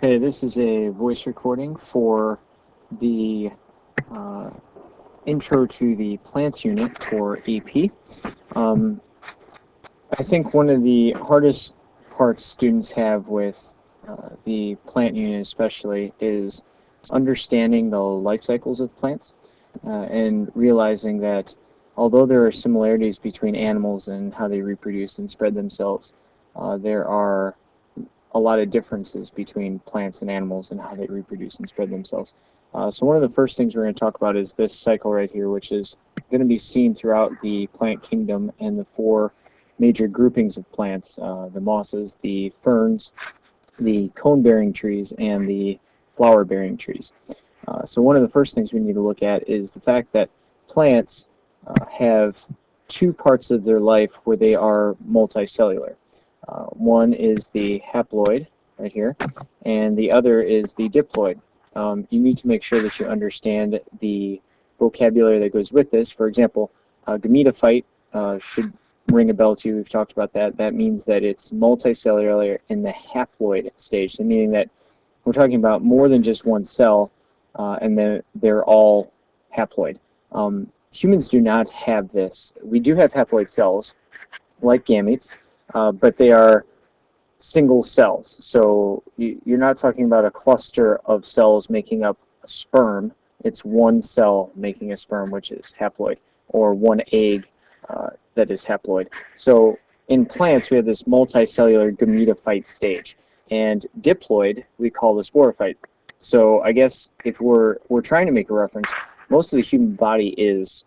Okay, this is a voice recording for the uh, intro to the plants unit for AP. Um, I think one of the hardest parts students have with the plant unit especially is understanding the life cycles of plants and realizing that although there are similarities between animals and how they reproduce and spread themselves, there are a lot of differences between plants and animals and how they reproduce and spread themselves. So one of the first things we're going to talk about is this cycle right here, which is going to be seen throughout the plant kingdom and the four major groupings of plants, the mosses, the ferns, the cone-bearing trees, and the flower-bearing trees. So one of the first things we need to look at is the fact that plants have two parts of their life where they are multicellular. One is the haploid, right here, and the other is the diploid. You need to make sure that you understand the vocabulary that goes with this. For example, gametophyte should ring a bell to you. We've talked about that. That means that it's multicellular in the haploid stage, so meaning that we're talking about more than just one cell, and then they're all haploid. Humans do not have this. We do have haploid cells, like gametes, but they are single cells. So you're not talking about a cluster of cells making up a sperm. It's one cell making a sperm, which is haploid, or one egg that is haploid. So in plants, we have this multicellular gametophyte stage, and diploid we call the sporophyte. So I guess if we're trying to make a reference, most of the human body is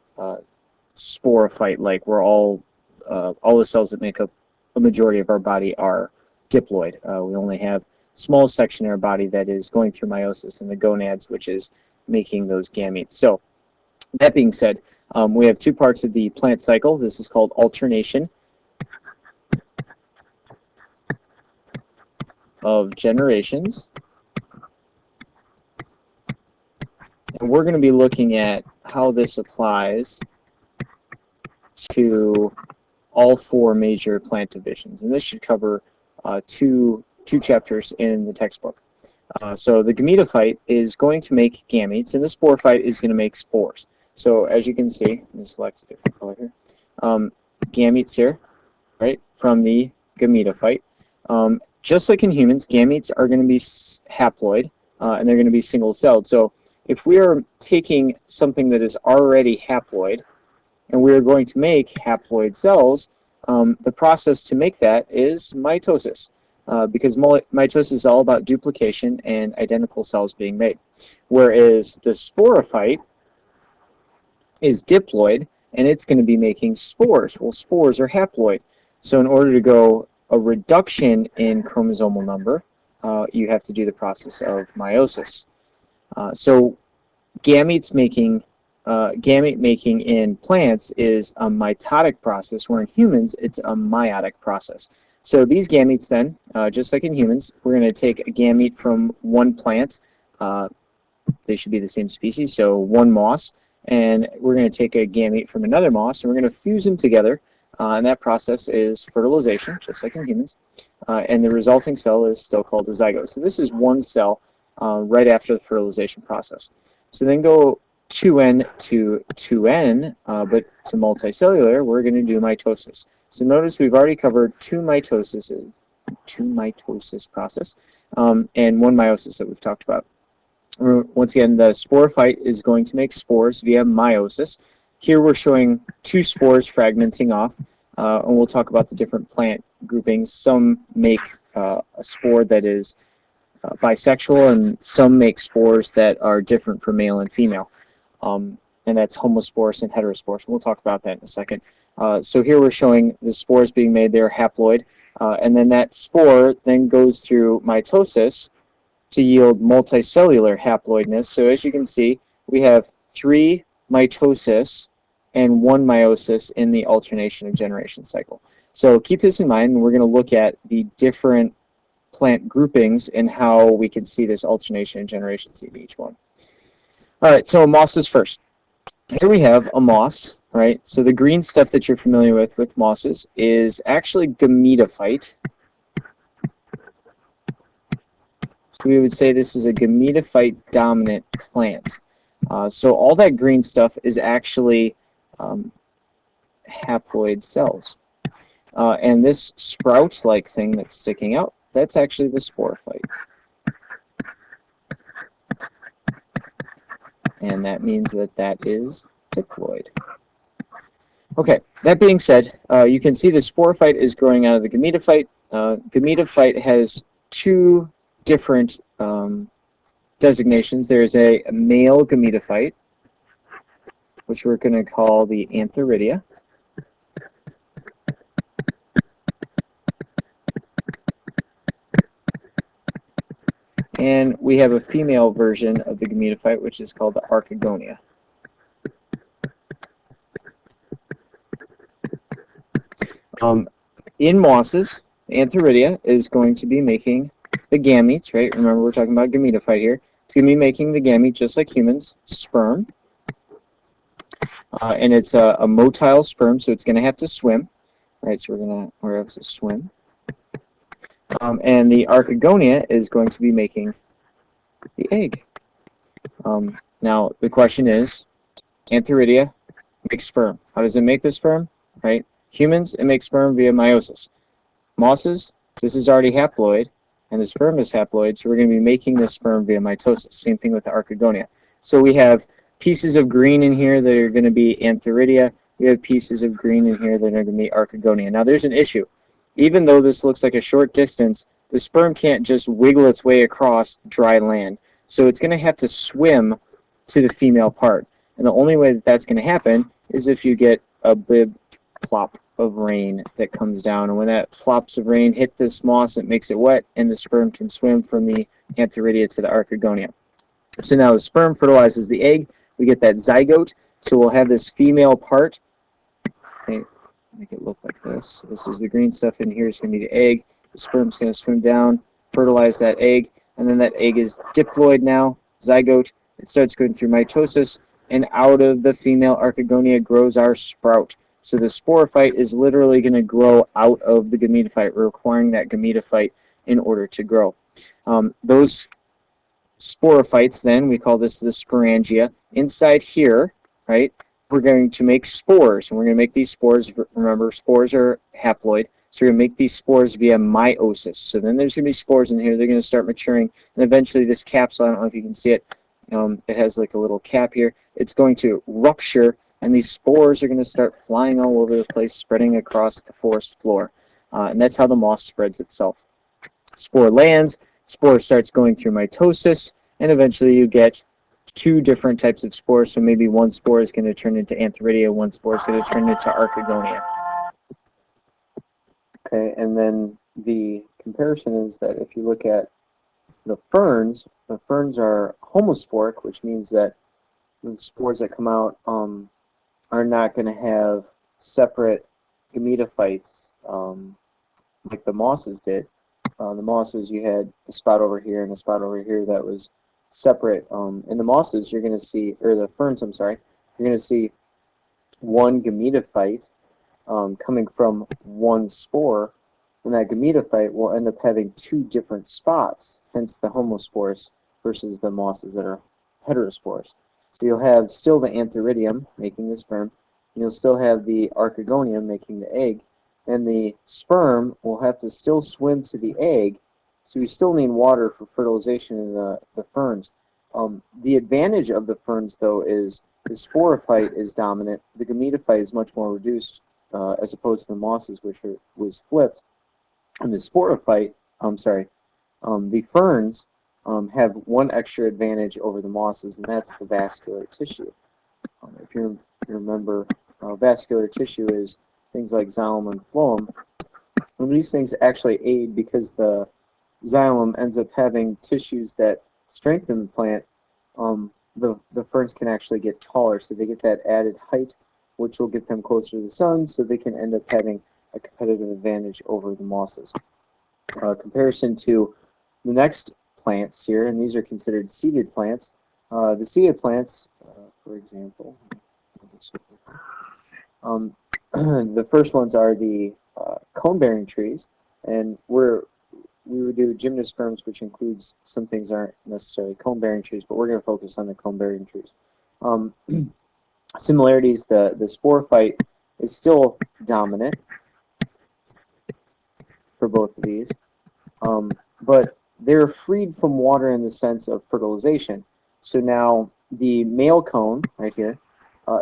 sporophyte. Like we're all the cells that make up a majority of our body are diploid. We only have a small section in our body that is going through meiosis and the gonads, which is making those gametes. So that being said, we have two parts of the plant cycle. This is called alternation of generations. And we're going to be looking at how this applies to all four major plant divisions. And this should cover two chapters in the textbook. So the gametophyte is going to make gametes, and the sporophyte is going to make spores. So as you can see, let me select a different color here. Gametes here, right, from the gametophyte. Just like in humans, gametes are going to be haploid, and they're going to be single-celled. So if we are taking something that is already haploid, and we are going to make haploid cells, the process to make that is mitosis, because mitosis is all about duplication and identical cells being made. Whereas the sporophyte is diploid, and it's going to be making spores. Well, spores are haploid. So in order to go a reduction in chromosomal number, you have to do the process of meiosis. So gamete making in plants is a mitotic process, where in humans it's a meiotic process. So these gametes then, just like in humans, we're going to take a gamete from one plant. They should be the same species, so one moss, and we're going to take a gamete from another moss, and we're going to fuse them together, and that process is fertilization, just like in humans, and the resulting cell is still called a zygote. So this is one cell right after the fertilization process. So then go 2N to 2N, but to multicellular, we're going to do mitosis. So notice we've already covered two mitosis process, and one meiosis that we've talked about. Once again, the sporophyte is going to make spores via meiosis. Here we're showing two spores fragmenting off, and we'll talk about the different plant groupings. Some make a spore that is bisexual, and some make spores that are different for male and female. And that's homospores and heterospores. We'll talk about that in a second. So here we're showing the spores being made. They're haploid, and then that spore then goes through mitosis to yield multicellular haploidness. So as you can see, we have 3 mitosis and 1 meiosis in the alternation of generation cycle. So keep this in mind, and we're going to look at the different plant groupings and how we can see this alternation and generation in each one. All right, so mosses first. Here we have a moss, right? So the green stuff that you're familiar with mosses is actually gametophyte. So we would say this is a gametophyte dominant plant. So all that green stuff is actually haploid cells. And this sprout-like thing that's sticking out, that's actually the sporophyte. And that means that that is diploid. Okay, that being said, you can see the sporophyte is growing out of the gametophyte. Gametophyte has two different designations. There's a male gametophyte, which we're going to call the antheridia. And we have a female version of the gametophyte, which is called the archegonia. In mosses, antheridia is going to be making the gametes, right? Remember, we're talking about gametophyte here. It's going to be making the gamete just like humans, sperm. And it's a motile sperm, so it's going to have to swim, right? So we're going to have to swim. And the archegonia is going to be making the egg. Now, the question is, antheridia makes sperm. How does it make the sperm, right? Humans, it makes sperm via meiosis. Mosses, this is already haploid, and the sperm is haploid, so we're going to be making the sperm via mitosis. Same thing with the archegonia. So we have pieces of green in here that are going to be antheridia. We have pieces of green in here that are going to be archegonia. Now, there's an issue. Even though this looks like a short distance, the sperm can't just wiggle its way across dry land. So it's going to have to swim to the female part. And the only way that that's going to happen is if you get a big plop of rain that comes down. And when that plops of rain hit this moss, it makes it wet, and the sperm can swim from the antheridia to the archegonia. So now the sperm fertilizes the egg. We get that zygote. So we'll have this female part. Okay, make it look like this. This is the green stuff in here. It's going to be the egg. The sperm's going to swim down, fertilize that egg, and then that egg is diploid now, zygote. It starts going through mitosis, and out of the female archegonia grows our sprout. So the sporophyte is literally going to grow out of the gametophyte, requiring that gametophyte in order to grow. Those sporophytes, then, we call this the sporangia. Inside here, right, we're going to make spores, and we're going to make these spores, remember, spores are haploid, so we're going to make these spores via meiosis. So then there's going to be spores in here, they're going to start maturing, and eventually this capsule, I don't know if you can see it, it has like a little cap here, it's going to rupture, and these spores are going to start flying all over the place, spreading across the forest floor. And that's how the moss spreads itself. Spore lands, spore starts going through mitosis, and eventually you get two different types of spores. So maybe one spore is going to turn into antheridia, one spore is going to turn into archegonia. Okay, and then the comparison is that if you look at the ferns are homosporic, which means that the spores that come out are not going to have separate gametophytes like the mosses did. The mosses, you had a spot over here and a spot over here that was separate. In the mosses, you're going to see, or the ferns, I'm sorry, you're going to see one gametophyte coming from one spore, and that gametophyte will end up having two different spots, hence the homospores versus the mosses that are heterospores. So you'll have still the antheridium making the sperm, and you'll still have the archegonium making the egg, and the sperm will have to still swim to the egg, so you still need water for fertilization in the ferns. The advantage of the ferns, though, is the sporophyte is dominant. The gametophyte is much more reduced as opposed to the mosses, which was flipped. And the sporophyte, the ferns have one extra advantage over the mosses, and that's the vascular tissue. If you remember, vascular tissue is things like xylem and phloem. And these things actually aid because the xylem ends up having tissues that strengthen the plant. The ferns can actually get taller, so they get that added height, which will get them closer to the sun, so they can end up having a competitive advantage over the mosses. Comparison to the next plants here, and these are considered seeded plants. The seeded plants, for example, the first ones are the cone-bearing trees, and we would do gymnosperms, which includes some things that aren't necessarily cone-bearing trees, but we're going to focus on the cone-bearing trees. Similarities, the sporophyte is still dominant for both of these, but they're freed from water in the sense of fertilization. So now the male cone right here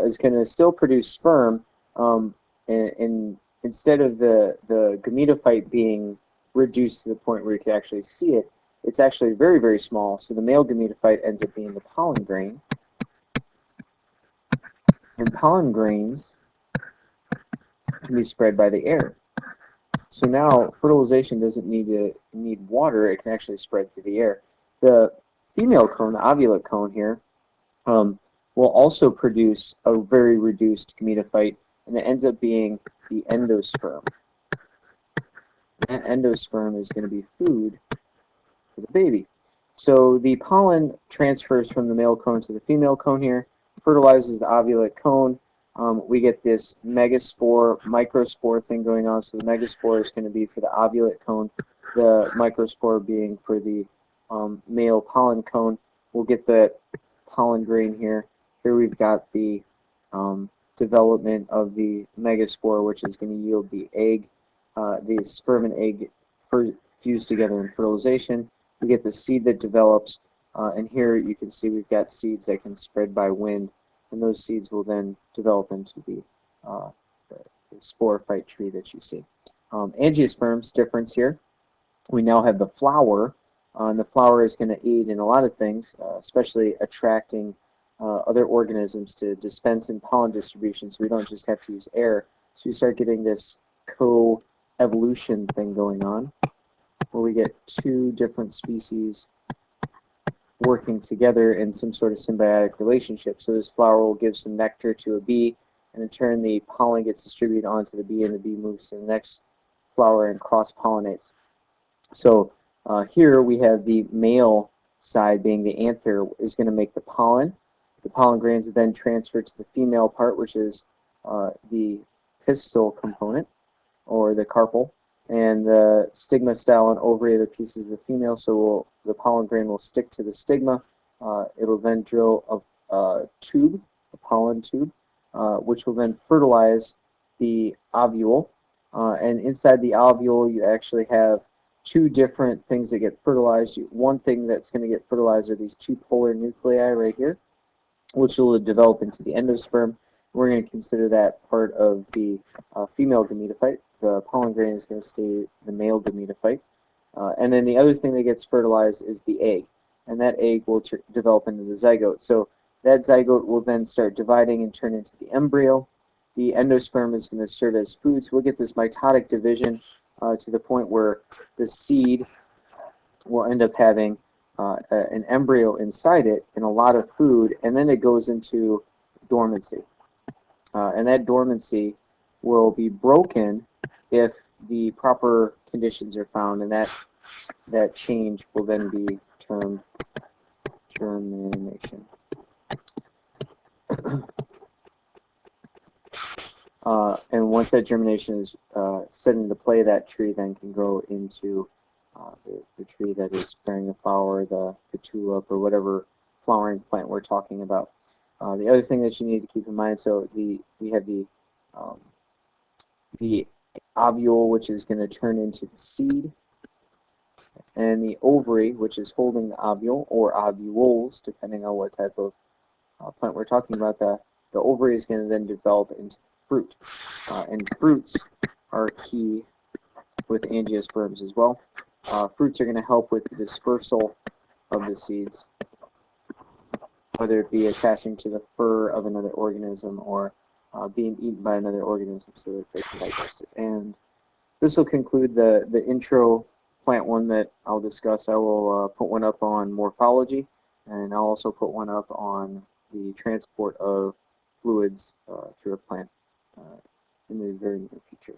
is going to still produce sperm, and instead of the gametophyte being reduced to the point where you can actually see it, it's actually very, very small. So the male gametophyte ends up being the pollen grain. And pollen grains can be spread by the air. So now fertilization doesn't need water, it can actually spread through the air. The female cone, the ovulate cone here, will also produce a very reduced gametophyte, and it ends up being the endosperm. That endosperm is going to be food for the baby. So the pollen transfers from the male cone to the female cone here, fertilizes the ovulate cone. We get this megaspore, microspore thing going on. So the megaspore is going to be for the ovulate cone, the microspore being for the male pollen cone. We'll get the pollen grain here. Here we've got the development of the megaspore, which is going to yield the egg. The sperm and egg fuse together in fertilization. We get the seed that develops, and here you can see we've got seeds that can spread by wind, and those seeds will then develop into the sporophyte tree that you see. Angiosperms, difference here. We now have the flower, and the flower is going to aid in a lot of things, especially attracting other organisms to dispense in pollen distribution, so we don't just have to use air. So you start getting this co-evolution thing going on, where we get two different species working together in some sort of symbiotic relationship. So this flower will give some nectar to a bee, and in turn the pollen gets distributed onto the bee, and the bee moves to the next flower and cross-pollinates. So here we have the male side being the anther is going to make the pollen. The pollen grains are then transferred to the female part, which is the pistil component, or the carpel, and the stigma, style, and ovary are the pieces of the female, so the pollen grain will stick to the stigma. It'll then drill a tube, a pollen tube, which will then fertilize the ovule, and inside the ovule you actually have two different things that get fertilized. One thing that's going to get fertilized are these two polar nuclei right here, which will develop into the endosperm. We're going to consider that part of the female gametophyte. The pollen grain is going to stay the male gametophyte. And then the other thing that gets fertilized is the egg. And that egg will develop into the zygote. So that zygote will then start dividing and turn into the embryo. The endosperm is going to serve as food. So we'll get this mitotic division to the point where the seed will end up having an embryo inside it and a lot of food, and then it goes into dormancy. And that dormancy will be broken if the proper conditions are found, and that change will then be termed germination. And once that germination is set into play, that tree then can grow into the tree that is bearing the flower, the tulip, or whatever flowering plant we're talking about. The other thing that you need to keep in mind, so we have the ovule, which is going to turn into the seed, and the ovary, which is holding the ovule, or ovules, depending on what type of plant we're talking about. The ovary is going to then develop into fruit, and fruits are key with angiosperms as well. Fruits are going to help with the dispersal of the seeds, whether it be attaching to the fur of another organism or being eaten by another organism so that they can digest it. And this will conclude the intro plant one that I'll discuss. I will put one up on morphology, and I'll also put one up on the transport of fluids through a plant in the very near future.